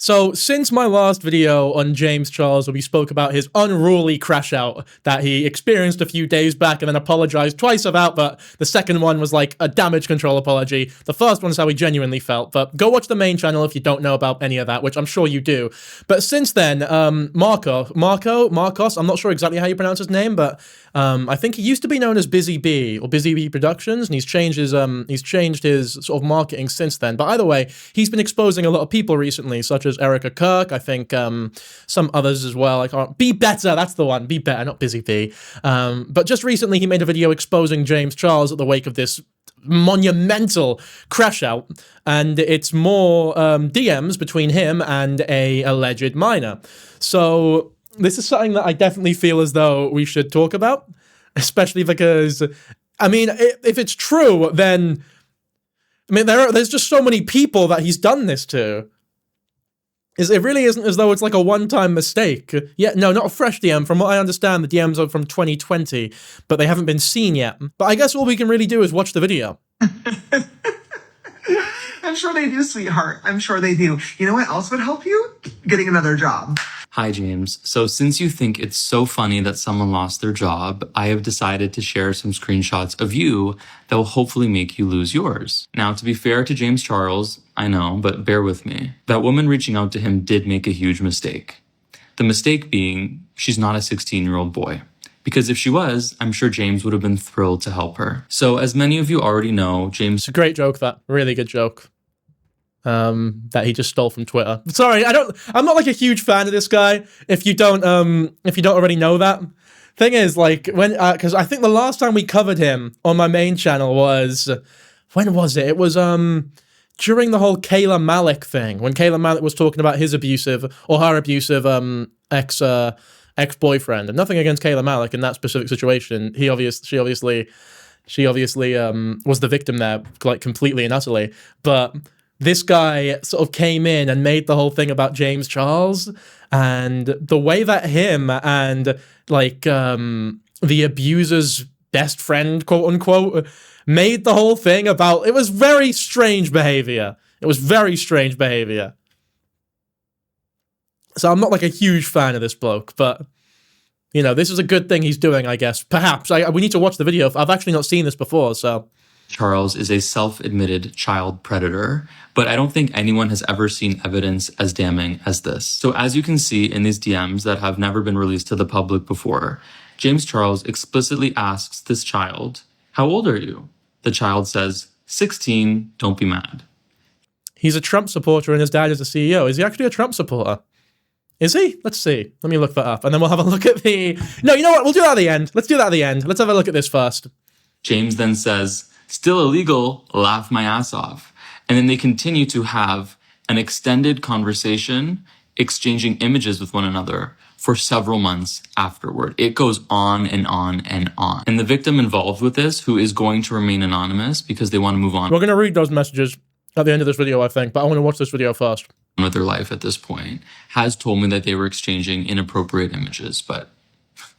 So, since my last video on James Charles, where we spoke about his unruly crash out that he experienced a few days back and then apologized twice about, but the second one was like a damage control apology. The first one's how he genuinely felt, but go watch the main channel if you don't know about any of that, which I'm sure you do. But since then, Marcos, I'm not sure exactly how you pronounce his name, but I think he used to be known as Busy Bee or Busy Bee Productions, and he's changed his sort of marketing since then. But either way, he's been exposing a lot of people recently, such as Erica Kirk, I think some others as well. I can't Be Better, that's the one. Be Better, not Busy Bee. But just recently he made a video exposing James Charles at the wake of this monumental crash out, and it's more DMs between him and a alleged minor. So this is something that I definitely feel as though we should talk about, especially because, I mean, if it's true, then I mean there's just so many people that he's done this to. It really isn't as though it's like a one-time mistake. Yeah, no, not a fresh DM. From what I understand, the DMs are from 2020, but they haven't been seen yet. But I guess all we can really do is watch the video. I'm sure they do, sweetheart. I'm sure they do. You know what else would help you? Getting another job. Hi, James. So since you think it's so funny that someone lost their job, I have decided to share some screenshots of you that will hopefully make you lose yours. Now, to be fair to James Charles, I know, but bear with me. That woman reaching out to him did make a huge mistake. The mistake being, she's not a 16-year-old boy. Because if she was, I'm sure James would have been thrilled to help her. So as many of you already know, James... It's a great joke, that. Really good joke. That he just stole from Twitter. Sorry, I'm not like a huge fan of this guy, if you don't already know that. Thing is, like, because I think the last time we covered him on my main channel was, when was it? It was, during the whole Kayla Malik thing, when Kayla Malik was talking about his abusive, or her abusive, ex-boyfriend. And nothing against Kayla Malik in that specific situation. She obviously was the victim there, like, completely and utterly. But this guy sort of came in and made the whole thing about James Charles, and the way that him and, like, the abuser's best friend, quote unquote, made the whole thing about, it was very strange behavior. It was very strange behavior. So I'm not like a huge fan of this bloke, but, you know, this is a good thing he's doing, I guess. Perhaps. We need to watch the video. I've actually not seen this before, so... Charles is a self-admitted child predator, but I don't think anyone has ever seen evidence as damning as this. So as you can see in these DMs that have never been released to the public before, James Charles explicitly asks this child, "How old are you?" The child says, 16, don't be mad. He's a Trump supporter and his dad is a CEO. Is he actually a Trump supporter? Is he? Let's see. Let me look that up, and then we'll have a look at the... No, you know what? We'll do that at the end. Let's do that at the end. Let's have a look at this first. James then says, "Still illegal, laugh my ass off." And then they continue to have an extended conversation, exchanging images with one another for several months afterward. It goes on and on and on. And the victim involved with this, who is going to remain anonymous because they want to move on. We're going to read those messages at the end of this video, I think, but I want to watch this video first. With their life at this point, has told me that they were exchanging inappropriate images, but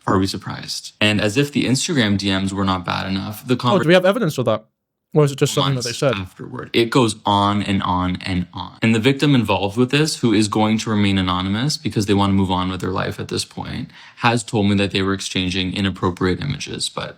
are we surprised? And as if the Instagram DMs were not bad enough, the conversation... Oh, do we have evidence of that? Or is it just something that they said? Afterward. It goes on and on and on. And the victim involved with this, who is going to remain anonymous because they want to move on with their life at this point, has told me that they were exchanging inappropriate images, but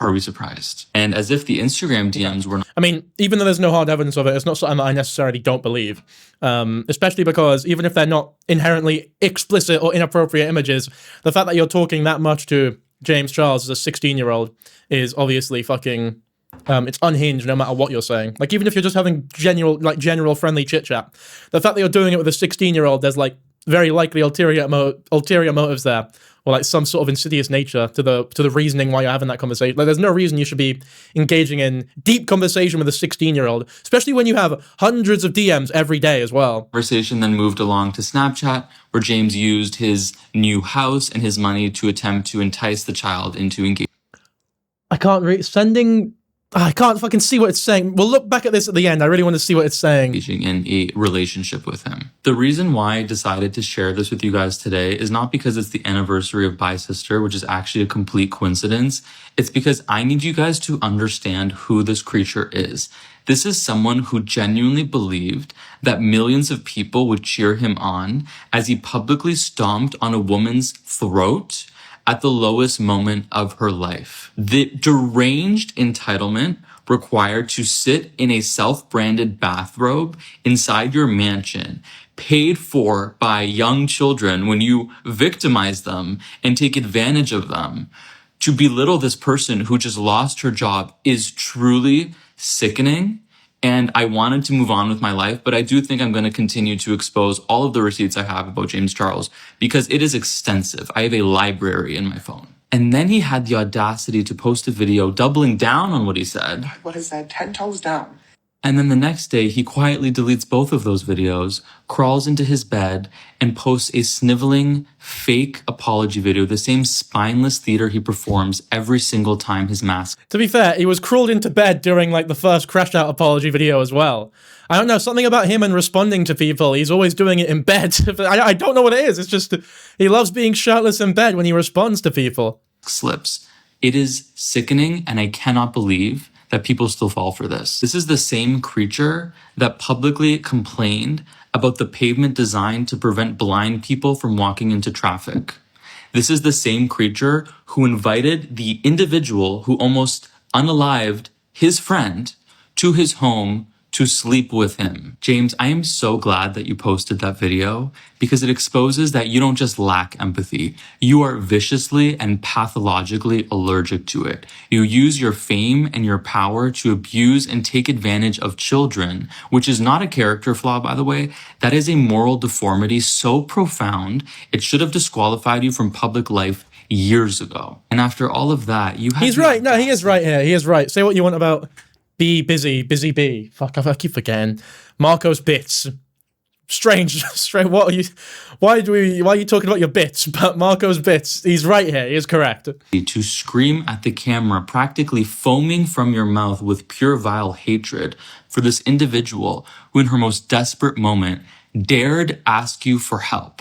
are we surprised? And as if the Instagram DMs were not... I mean, even though there's no hard evidence of it, it's not something that I necessarily don't believe. Especially because even if they're not inherently explicit or inappropriate images, the fact that you're talking that much to James Charles as a 16-year-old is obviously fucking... it's unhinged no matter what you're saying. Like, even if you're just having general friendly chit-chat, the fact that you're doing it with a 16-year-old, there's, like, very likely ulterior motives there, or, like, some sort of insidious nature to the reasoning why you're having that conversation. Like, there's no reason you should be engaging in deep conversation with a 16-year-old, especially when you have hundreds of DMs every day as well. Conversation then moved along to Snapchat, where James used his new house and his money to attempt to entice the child into engagement. I can't read... I can't fucking see what it's saying. We'll look back at this at the end. I really want to see what it's saying. In a relationship with him. The reason why I decided to share this with you guys today is not because it's the anniversary of Bi Sister, which is actually a complete coincidence. It's because I need you guys to understand who this creature is. This is someone who genuinely believed that millions of people would cheer him on as he publicly stomped on a woman's throat at the lowest moment of her life. The deranged entitlement required to sit in a self-branded bathrobe inside your mansion, paid for by young children when you victimize them and take advantage of them, to belittle this person who just lost her job is truly sickening. And I wanted to move on with my life, but I do think I'm going to continue to expose all of the receipts I have about James Charles because it is extensive. I have a library in my phone. And then he had the audacity to post a video doubling down on what he said. What is that? 10 toes down. And then the next day, he quietly deletes both of those videos, crawls into his bed, and posts a sniveling, fake apology video, the same spineless theater he performs every single time his mask. To be fair, he was crawled into bed during, like, the first crashed out apology video as well. I don't know, something about him and responding to people, he's always doing it in bed. I don't know what it is, it's just, he loves being shirtless in bed when he responds to people. Slips. It is sickening, and I cannot believe that people still fall for this. This is the same creature that publicly complained about the pavement designed to prevent blind people from walking into traffic. This is the same creature who invited the individual who almost unalived his friend to his home to sleep with him. James, I am so glad that you posted that video because it exposes that you don't just lack empathy. You are viciously and pathologically allergic to it. You use your fame and your power to abuse and take advantage of children, which is not a character flaw, by the way. That is a moral deformity so profound, it should have disqualified you from public life years ago. And after all of that, you have— He's right, no, he is right here, he is right. Say what you want about Be busy bee. Fuck, I keep forgetting. Marco's bits. Strange. What are you? Why are you talking about your bits? But Marco's bits. He's right here. He is correct. To scream at the camera, practically foaming from your mouth with pure vile hatred for this individual who, in her most desperate moment, dared ask you for help.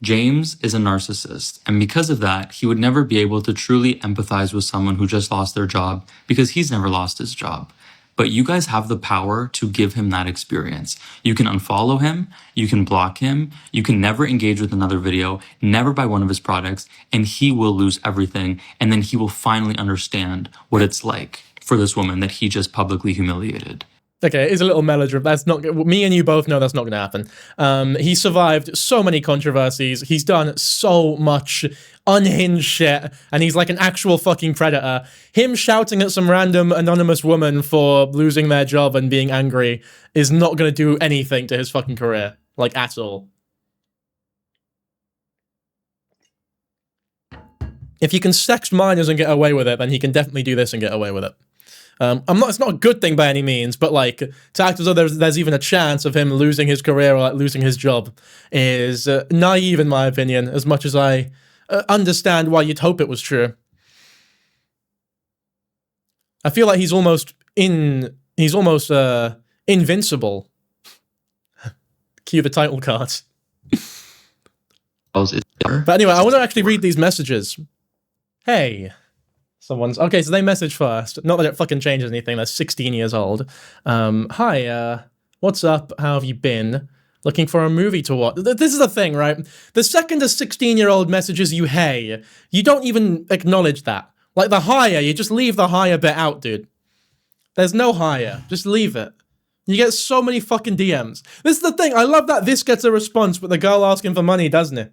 James is a narcissist, and because of that, he would never be able to truly empathize with someone who just lost their job because he's never lost his job. But you guys have the power to give him that experience. You can unfollow him, you can block him, you can never engage with another video, never buy one of his products, and he will lose everything, and then he will finally understand what it's like for this woman that he just publicly humiliated. Okay, it is a little melodramatic. That's not. Me and you both know that's not going to happen. He survived so many controversies. He's done so much unhinged shit, and he's like an actual fucking predator. Him shouting at some random anonymous woman for losing their job and being angry is not going to do anything to his fucking career, like at all. If he can sex minors and get away with it, then he can definitely do this and get away with it. It's not a good thing by any means, but like to act as though there's even a chance of him losing his career or like losing his job is naive in my opinion, as much as I understand why you'd hope it was true. I feel like he's almost invincible. Cue the title card. But anyway, I want to actually read these messages. Hey. Someone's okay, so they message first. Not that it fucking changes anything. They're 16 years old. Hi, what's up? How have you been? Looking for a movie to watch. This is the thing, right? The second a 16-year-old messages you, hey, you don't even acknowledge that. Like the higher, you just leave the higher bit out, dude. There's no higher. Just leave it. You get so many fucking DMs. This is the thing. I love that this gets a response, but the girl asking for money doesn't it?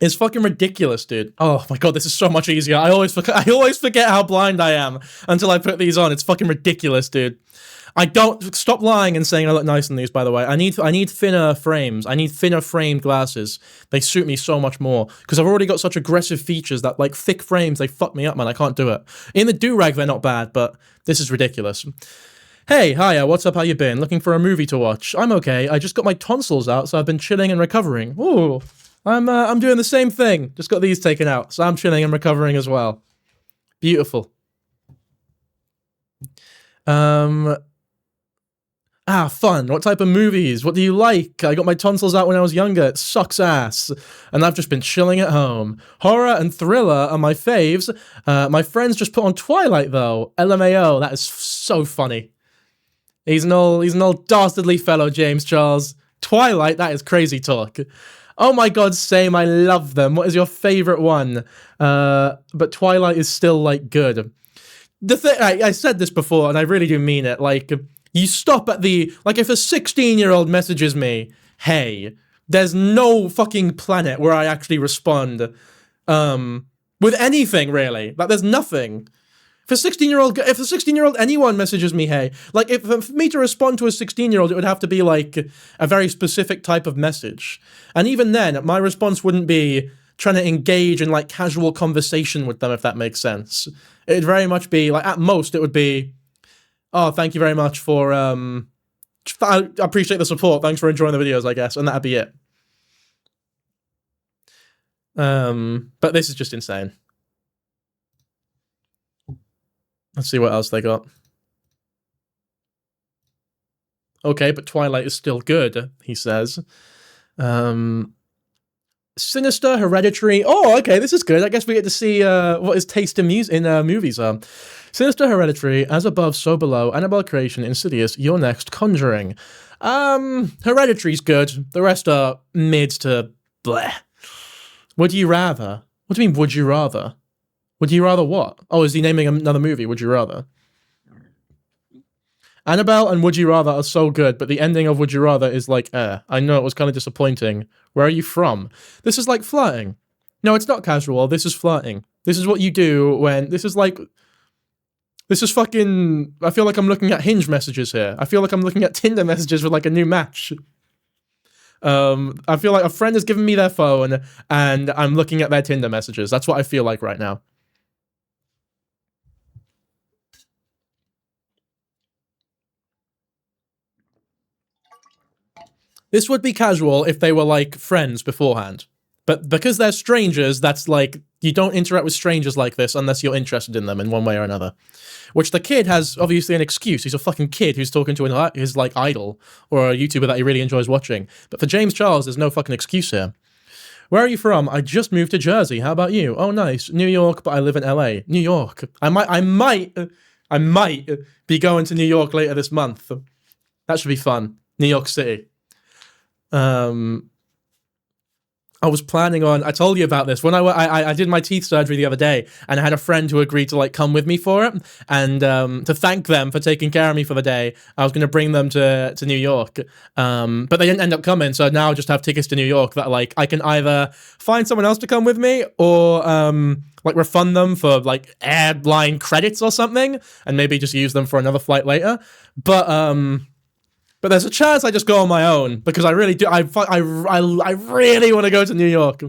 It's fucking ridiculous, dude. Oh my god, this is so much easier. I always forget how blind I am until I put these on. It's fucking ridiculous, dude. I don't stop lying and saying I look nice in these, by the way. I need thinner frames. I need thinner framed glasses. They suit me so much more because I've already got such aggressive features that like thick frames, they fuck me up, man. I can't do it. In the do-rag, they're not bad, but this is ridiculous. Hey, hiya, what's up, how you been? Looking for a movie to watch? I'm okay. I just got my tonsils out, so I've been chilling and recovering. Ooh. I'm doing the same thing. Just got these taken out, so I'm chilling and recovering as well. Beautiful. Ah, fun. What type of movies? What do you like? I got my tonsils out when I was younger. It sucks ass. And I've just been chilling at home. Horror and thriller are my faves. My friends just put on Twilight, though. LMAO. That is so funny. He's an old dastardly fellow, James Charles. Twilight, that is crazy talk. Oh my god, same. I love them. What is your favorite one? But Twilight is still, like, good. The thing, I said this before, and I really do mean it. Like, you stop at the, like, if a 16-year-old messages me, hey, there's no fucking planet where I actually respond, with anything, really. Like, there's nothing. If a 16-year-old anyone messages me, hey, like, if for me to respond to a 16-year-old, it would have to be, like, a very specific type of message. And even then, my response wouldn't be trying to engage in, like, casual conversation with them, if that makes sense. It'd very much be, like, at most, it would be, oh, thank you very much for, I appreciate the support, thanks for enjoying the videos, I guess, and that'd be it. But this is just insane. Let's see what else they got. Okay, but Twilight is still good, he says. Sinister, Hereditary. Oh, okay, this is good. I guess we get to see what his taste in movies are. Sinister, Hereditary, As Above, So Below, Annabelle Creation, Insidious, Your Next, Conjuring. Hereditary's good. The rest are mid to bleh. Would you rather? What do you mean, would you rather? Would you rather what? Oh, is he naming another movie? Would you rather? Annabelle and Would You Rather are so good, but the ending of Would You Rather is like, I know it was kind of disappointing. Where are you from? This is like flirting. No, it's not casual. This is flirting. This is what you do when, this is fucking, I feel like I'm looking at Hinge messages here. I feel like I'm looking at Tinder messages with like a new match. I feel like a friend has given me their phone and I'm looking at their Tinder messages. That's what I feel like right now. This would be casual if they were, like, friends beforehand. But because they're strangers, that's, like, you don't interact with strangers like this unless you're interested in them in one way or another. Which the kid has, obviously, an excuse. He's a fucking kid who's talking to his, like, idol, or a YouTuber that he really enjoys watching. But for James Charles, there's no fucking excuse here. Where are you from? I just moved to Jersey. How about you? Oh, nice. New York, but I live in LA. New York. I might be going to New York later this month. That should be fun. New York City. I was planning on, I told you about this, when I did my teeth surgery the other day, and I had a friend who agreed to, like, come with me for it, and to thank them for taking care of me for the day, I was going to bring them to New York, but they didn't end up coming, so now I just have tickets to New York that, like, I can either find someone else to come with me, or, like, refund them for, like, airline credits or something, and maybe just use them for another flight later, but there's a chance I just go on my own, because I really do. I really want to go to New York.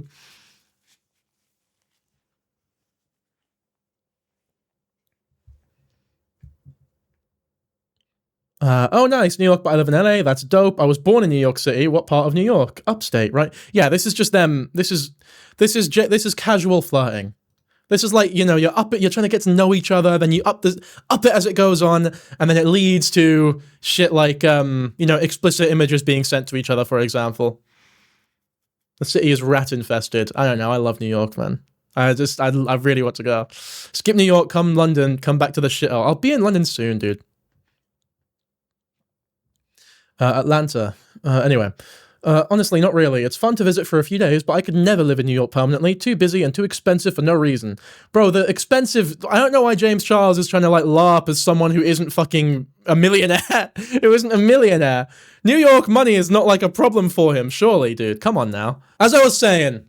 Oh, nice, New York, but I live in LA. That's dope. I was born in New York City. What part of New York? Upstate, right? Yeah, this is just them. This is casual flirting. This is like, you know, you're trying to get to know each other, then you up it as it goes on, and then it leads to shit like, you know, explicit images being sent to each other, for example. The city is rat infested. I don't know. I love New York, man. I really want to go. Skip New York, come London, come back to the shit. I'll be in London soon, dude. Atlanta. Anyway. Honestly, not really. It's fun to visit for a few days, but I could never live in New York permanently. Too busy and too expensive for no reason. Bro, the expensive... I don't know why James Charles is trying to, like, LARP as someone who isn't fucking a millionaire. Who isn't a millionaire. New York money is not, like, a problem for him, surely, dude. Come on now. As I was saying,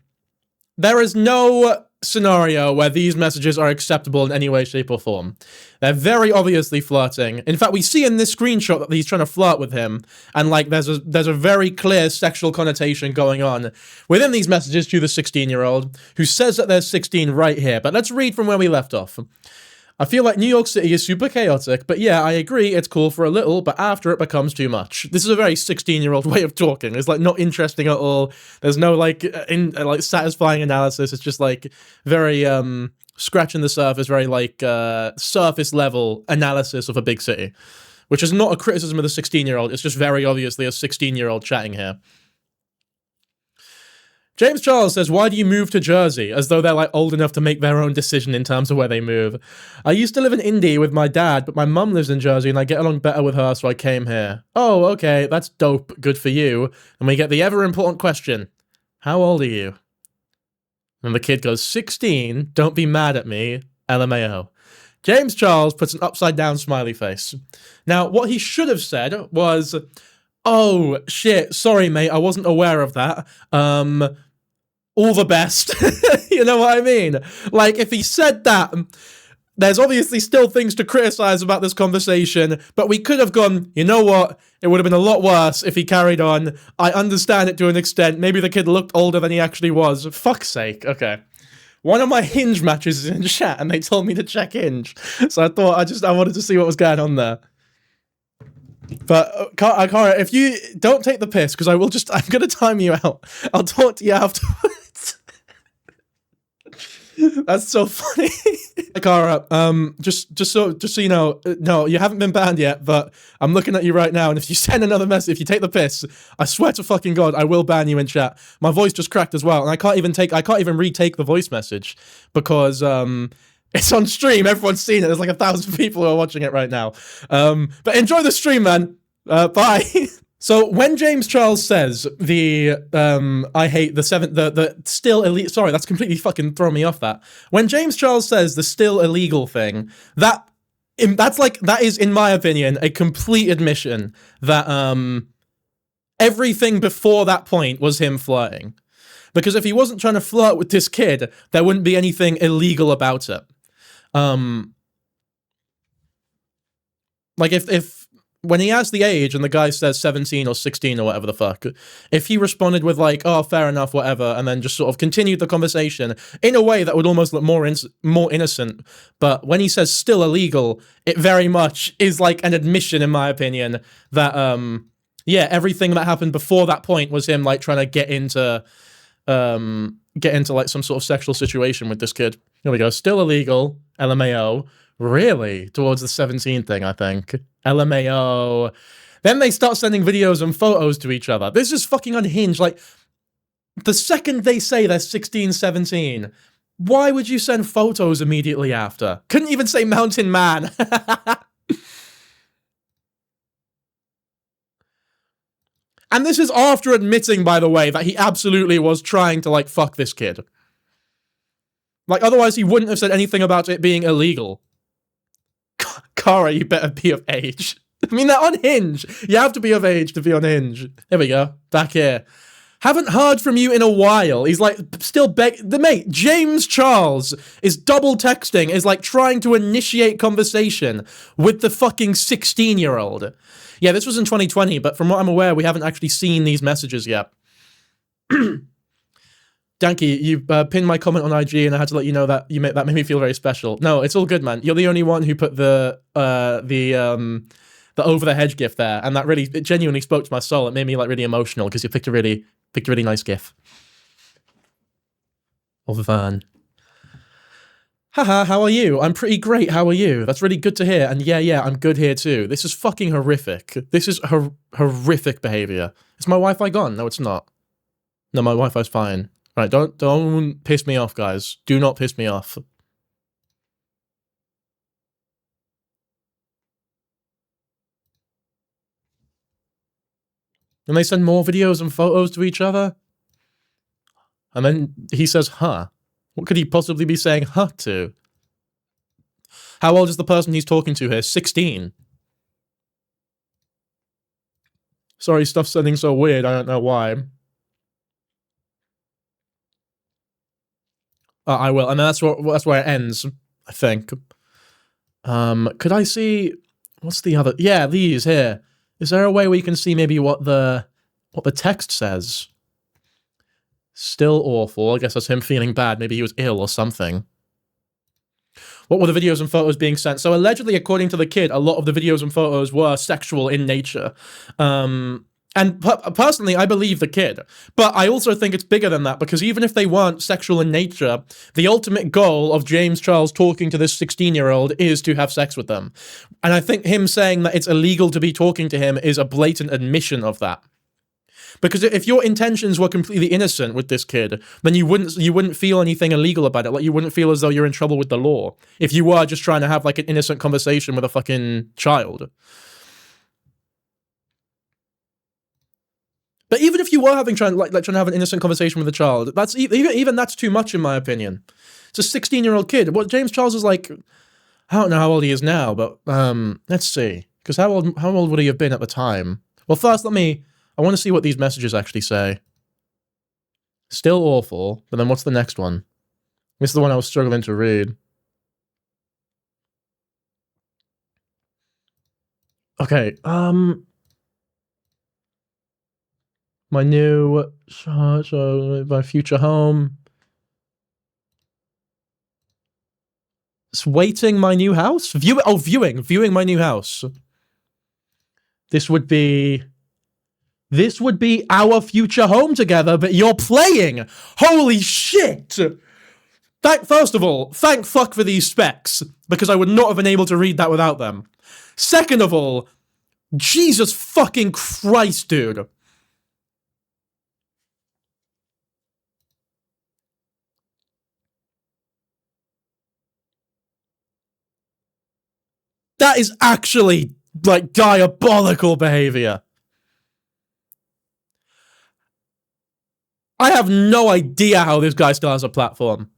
there is no scenario where these messages are acceptable in any way, shape, or form. They're very obviously flirting. In fact, we see in this screenshot that he's trying to flirt with him, and, like, there's a very clear sexual connotation going on within these messages to the 16-year-old, who says that they're 16 right here. But let's read from where we left off. I feel like New York City is super chaotic, but yeah, I agree, it's cool for a little, but after it becomes too much. This is a very 16-year-old way of talking. It's, like, not interesting at all. There's no, like, satisfying analysis. It's just, like, very, scratching the surface, very, like, surface-level analysis of a big city. which is not a criticism of the 16-year-old. It's just very obviously a 16-year-old chatting here. James Charles says, why do you move to Jersey? As though they're like old enough to make their own decision in terms of where they move. I used to live in Indy with my dad, but my mum lives in Jersey and I get along better with her, so I came here. Oh, okay, that's dope. Good for you. And we get the ever important question. How old are you? And the kid goes, 16. Don't be mad at me. LMAO. James Charles puts an upside down smiley face. Now, what he should have said was, oh, shit, sorry, mate, I wasn't aware of that. All the best. You know what I mean? Like, if he said that, there's obviously still things to criticize about this conversation, but we could have gone, you know what? It would have been a lot worse if he carried on. I understand it to an extent. Maybe the kid looked older than he actually was. Fuck's sake. Okay. One of my Hinge matches is in chat, and they told me to check Hinge. So I thought I wanted to see what was going on there. But, Cara, if you don't take the piss, because I'm going to time you out. I'll talk to you afterwards. That's so funny. Cara, just so you know, no, you haven't been banned yet, but I'm looking at you right now, and if you send another message, if you take the piss, I swear to fucking God, I will ban you in chat. My voice just cracked as well, and I can't even retake the voice message, because, it's on stream, everyone's seen it, there's like 1,000 people who are watching it right now. But enjoy the stream, man. Bye. So when James Charles says I hate the still illegal, sorry, that's completely fucking thrown me off that. When James Charles says the still illegal thing, that is, in my opinion, a complete admission that everything before that point was him flirting. Because if he wasn't trying to flirt with this kid, there wouldn't be anything illegal about it. Like if when he asked the age and the guy says 17 or 16 or whatever the fuck, if he responded with like, oh, fair enough, whatever, and then just sort of continued the conversation in a way that would almost look more innocent, but when he says still illegal, it very much is like an admission, in my opinion, that, yeah, everything that happened before that point was him like trying to get into like some sort of sexual situation with this kid. Here we go. Still illegal. LMAO. Really? Towards the 17 thing, I think. LMAO. Then they start sending videos and photos to each other. This is fucking unhinged. Like, the second they say they're 16, 17, why would you send photos immediately after? Couldn't even say mountain man. And this is after admitting, by the way, that he absolutely was trying to, like, fuck this kid. Like, otherwise he wouldn't have said anything about it being illegal. Cara, you better be of age. I mean, they're on Hinge. You have to be of age to be on Hinge. There we go. Back here. Haven't heard from you in a while. He's like, still the mate, James Charles is double texting, is like trying to initiate conversation with the fucking 16-year-old. Yeah, this was in 2020, but from what I'm aware, we haven't actually seen these messages yet. Danky, you pinned my comment on IG, and I had to let you know that that made me feel very special. No, it's all good, man. You're the only one who put the over the hedge gif there, and it genuinely spoke to my soul. It made me like really emotional because you picked a really nice gif. Of Van. Haha, how are you? I'm pretty great, how are you? That's really good to hear, and yeah, I'm good here too. This is fucking horrific. This is horrific behavior. Is my Wi-Fi gone? No, it's not. No, my Wi-Fi's fine. Right, don't piss me off, guys. Do not piss me off. And they send more videos and photos to each other? And then he says, huh? What could he possibly be saying huh to? How old is the person he's talking to here? 16. Sorry, stuff's sounding so weird, I don't know why. I will, and that's where it ends, I think. Could I see... What's the other... Yeah, these here. Is there a way where you can see maybe what the text says? Still awful. I guess that's him feeling bad. Maybe he was ill or something. What were the videos and photos being sent? So allegedly, according to the kid, a lot of the videos and photos were sexual in nature. And personally, I believe the kid. But I also think it's bigger than that, because even if they weren't sexual in nature, the ultimate goal of James Charles talking to this 16-year-old is to have sex with them. And I think him saying that it's illegal to be talking to him is a blatant admission of that. Because if your intentions were completely innocent with this kid, then you wouldn't feel anything illegal about it. Like, you wouldn't feel as though you're in trouble with the law if you were just trying to have like an innocent conversation with a fucking child. But even if you were trying to have an innocent conversation with a child, that's even that's too much in my opinion. It's a 16-year-old kid. What James Charles is like, I don't know how old he is now, but let's see. Because how old would he have been at the time? Well, first I want to see what these messages actually say. Still awful, but then what's the next one? This is the one I was struggling to read. Okay, my future home. It's waiting my new house? Viewing my new house. This would be our future home together, but you're playing. Holy shit. First of all, thank fuck for these specs, because I would not have been able to read that without them. Second of all, Jesus fucking Christ, dude. That is actually, like, diabolical behavior. I have no idea how this guy still has a platform.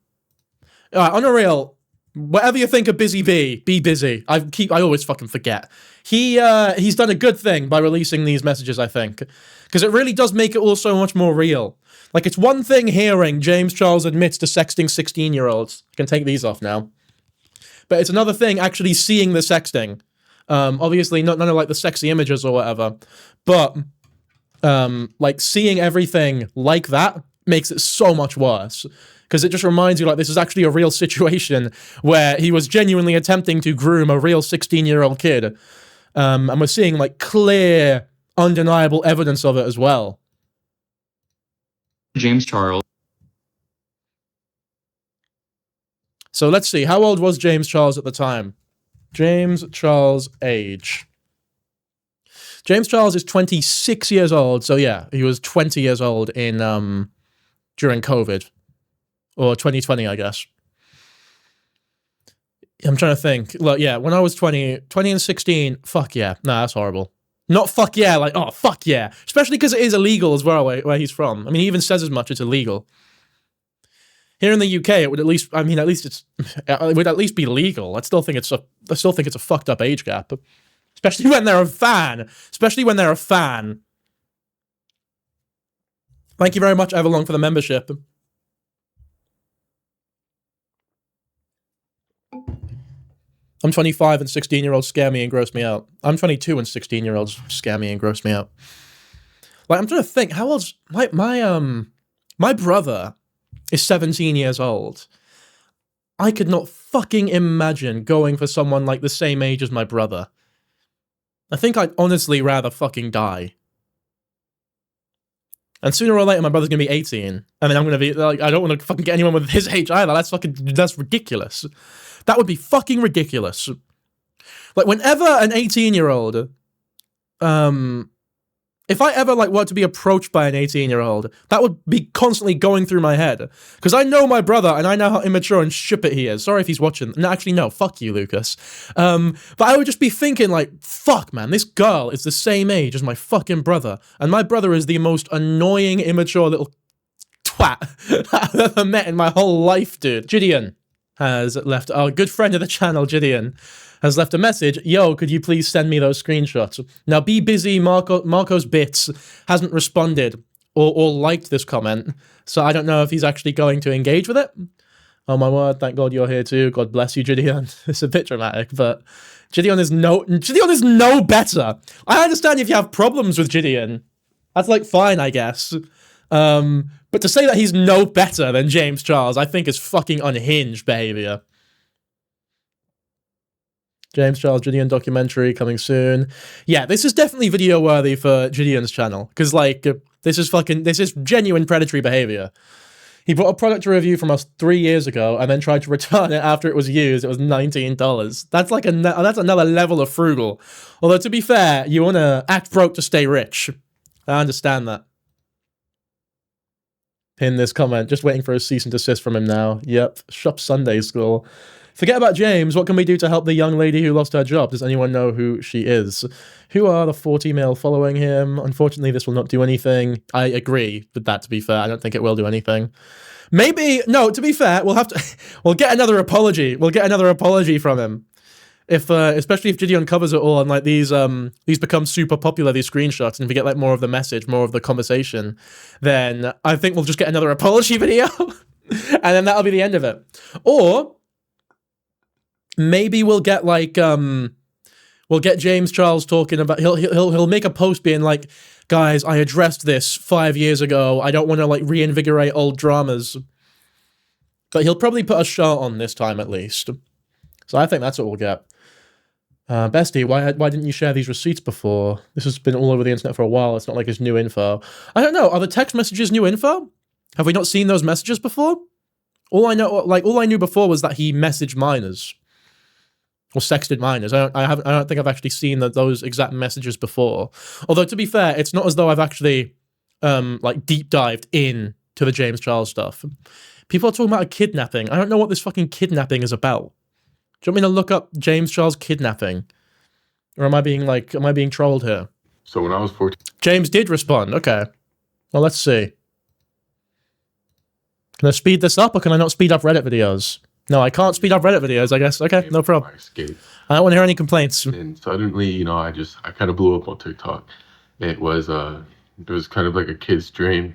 Alright, on a real, whatever you think of Busy Bee, be busy. I always fucking forget. He's done a good thing by releasing these messages, I think. Because it really does make it all so much more real. Like, it's one thing hearing James Charles admits to sexting 16-year-olds. I can take these off now. But it's another thing actually seeing the sexting. Obviously, none of, like, the sexy images or whatever. But, like, seeing everything like that makes it so much worse. Because it just reminds you, like, this is actually a real situation where he was genuinely attempting to groom a real 16-year-old kid. And we're seeing, like, clear, undeniable evidence of it as well. James Charles. So let's see. How old was James Charles at the time? James Charles' age. James Charles is 26 years old. So yeah, he was 20 years old in during COVID. Or 2020, I guess. I'm trying to think. Look, yeah, when I was 20 and 16, fuck yeah. Nah, that's horrible. Not fuck yeah, like, oh, fuck yeah. Especially because it is illegal as well where he's from. I mean, he even says as much, it's illegal. Here in the UK, it would at least, I mean, it would at least be legal. I still think it's a fucked up age gap. Especially when they're a fan. Thank you very much, Everlong, for the membership. I'm 25 and 16-year-olds scare me and gross me out. I'm 22 and 16-year-olds scare me and gross me out. Like, I'm trying to think, how old's my brother is 17 years old. I could not fucking imagine going for someone like the same age as my brother. I think I'd honestly rather fucking die. And sooner or later, my brother's gonna be 18. And then I'm gonna be, like, I don't want to fucking get anyone with his age either. That's ridiculous. That would be fucking ridiculous. Like, whenever an 18-year-old, if I ever, like, were to be approached by an 18-year-old, that would be constantly going through my head. Because I know my brother, and I know how immature and shit he is. Sorry if he's watching. No, actually, no. Fuck you, Lucas. But I would just be thinking, like, fuck, man, this girl is the same age as my fucking brother. And my brother is the most annoying, immature little twat I've ever met in my whole life, dude. Gideon has left, our good friend of the channel, Gideon, has left a message. Yo, could you please send me those screenshots? Now, be busy. Marco's Bits hasn't responded or liked this comment, so I don't know if he's actually going to engage with it. Oh my word, thank God you're here too. God bless you, Gideon. It's a bit dramatic, but Gideon is no better. I understand if you have problems with Gideon. That's, like, fine, I guess. But to say that he's no better than James Charles, I think is fucking unhinged behavior. James Charles Gideon documentary coming soon. Yeah, this is definitely video worthy for Gideon's channel because like this is genuine predatory behavior. He brought a product to review from us 3 years ago and then tried to return it after it was used. It was $19. That's like that's another level of frugal. Although to be fair, you want to act broke to stay rich. I understand that. Pin this comment. Just waiting for a cease and desist from him now. Yep. Shop Sunday School. Forget about James. What can we do to help the young lady who lost her job? Does anyone know who she is? Who are the 40 male following him? Unfortunately, this will not do anything. I agree with that, to be fair. I don't think it will do anything. Maybe, no, to be fair, we'll get another apology. We'll get another apology from him. If, especially if Gideon covers it all and like these become super popular, these screenshots, and if we get like more of the message, more of the conversation, then I think we'll just get another apology video and then that'll be the end of it. Or maybe we'll get like, we'll get James Charles talking about, he'll make a post being like, guys, I addressed this 5 years ago. I don't want to like reinvigorate old dramas. But he'll probably put a shot on this time at least. So I think that's what we'll get. Bestie, why didn't you share these receipts before? This has been all over the internet for a while. It's not like it's new info. I don't know. Are the text messages new info? Have we not seen those messages before? All I knew before was that he messaged minors. Or sexted minors. I don't think I've actually seen those exact messages before. Although to be fair, it's not as though I've actually like deep dived in to the James Charles stuff. People are talking about a kidnapping. I don't know what this fucking kidnapping is about. Do you want me to look up James Charles kidnapping? Or am I being trolled here? So when I was 14... James did respond. Okay. Well, let's see. Can I speed this up or can I not speed up Reddit videos? No, I can't speed up Reddit videos, I guess. Okay, no problem. I don't want to hear any complaints. And suddenly, you know, I kind of blew up on TikTok. It was kind of like a kid's dream.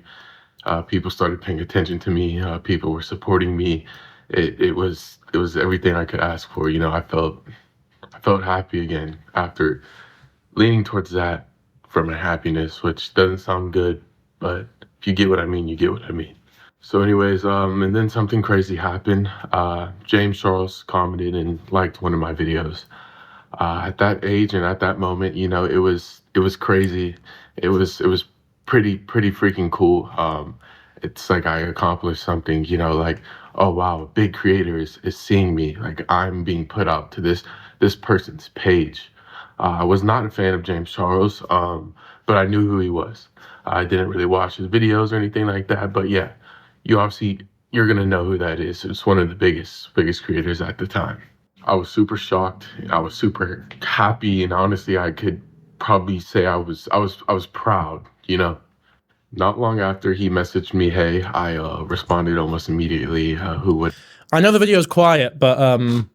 People started paying attention to me. People were supporting me. It was everything I could ask for. You know, I felt happy again after leaning towards that for my happiness, which doesn't sound good, but if you get what I mean, you get what I mean. So anyways, and then something crazy happened. James Charles commented and liked one of my videos. At that age and at that moment, you know, it was crazy. It was pretty freaking cool. It's like I accomplished something, you know, like, oh wow, a big creator is seeing me. Like I'm being put out to this person's page. I was not a fan of James Charles, but I knew who he was. I didn't really watch his videos or anything like that, but yeah. You're gonna know who that is. It's one of the biggest creators at the time. I was super shocked. I was super happy, and honestly, I could probably say I was proud. You know, not long after he messaged me, hey, I responded almost immediately. I know the video's quiet, but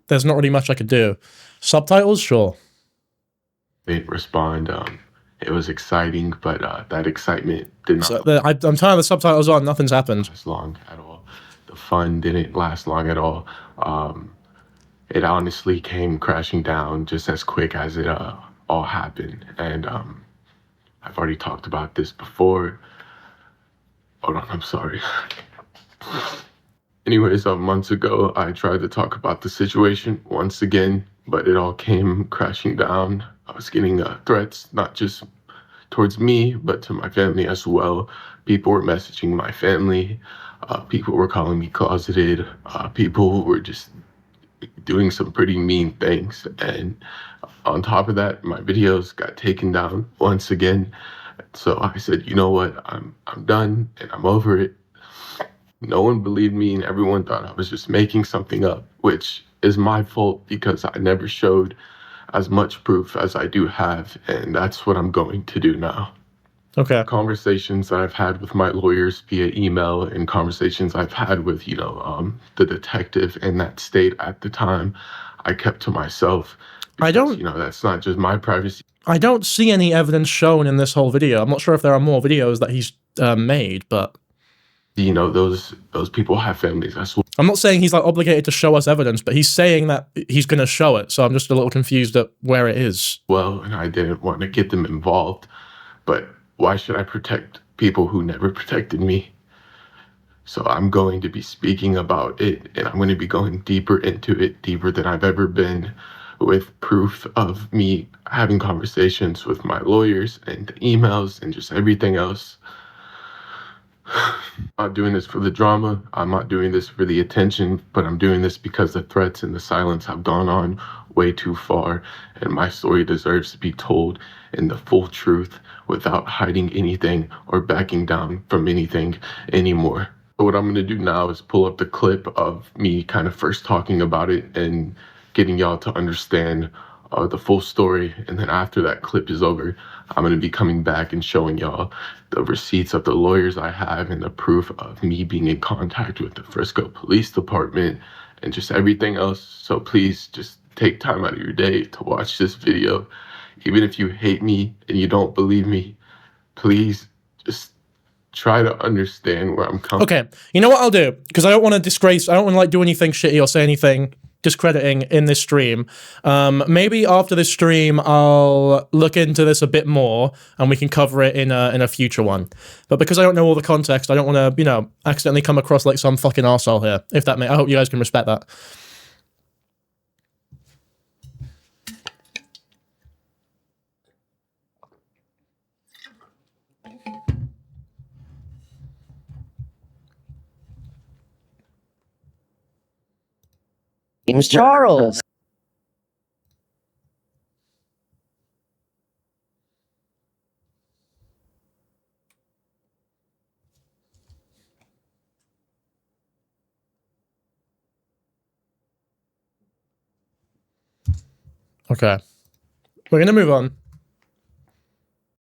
there's not really much I could do. Subtitles, sure. Didn't respond. It was exciting, but that excitement did not I'm turning the subtitles on, nothing's happened. Last long at all. The fun didn't last long at all. It honestly came crashing down just as quick as it all happened. And I've already talked about this before. Hold on, I'm sorry. Anyways, months ago, I tried to talk about the situation once again, but it all came crashing down. I was getting threats, not just towards me, but to my family as well. People were messaging my family. People were calling me closeted. People were just doing some pretty mean things. And on top of that, my videos got taken down once again. So I said, you know what? I'm done and I'm over it. No one believed me and everyone thought I was just making something up, which is my fault because I never showed as much proof as I do have, and that's what I'm going to do now. Okay. Conversations that I've had with my lawyers via email and conversations I've had with, you know, the detective in that state at the time, I kept to myself. Because, you know, that's not just my privacy. I don't see any evidence shown in this whole video. I'm not sure if there are more videos that he's made, but... You know, those people have families. I'm not saying he's like obligated to show us evidence, but he's saying that he's going to show it. So I'm just a little confused at where it is. Well, and I didn't want to get them involved, but why should I protect people who never protected me? So I'm going to be speaking about it, and I'm going to be going deeper into it, deeper than I've ever been with proof of me having conversations with my lawyers and emails and just everything else. I'm not doing this for the drama. I'm not doing this for the attention, but I'm doing this because the threats and the silence have gone on way too far, and my story deserves to be told in the full truth without hiding anything or backing down from anything anymore. So what I'm going to do now is pull up the clip of me kind of first talking about it and getting y'all to understand the full story. And then after that clip is over, I'm going to be coming back and showing y'all the receipts of the lawyers I have and the proof of me being in contact with the Frisco Police Department and just everything else. So please just take time out of your day to watch this video. Even if you hate me and you don't believe me, please just try to understand where I'm coming. Okay, you know what I'll do? Because I don't want to disgrace, I don't want to like do anything shitty or say anything discrediting in this stream. Maybe after this stream, I'll look into this a bit more and we can cover it in a future one. But because I don't know all the context, I don't want to, you know, accidentally come across like some fucking arsehole here. If that I hope you guys can respect that. James Charles. Okay. We're going to move on.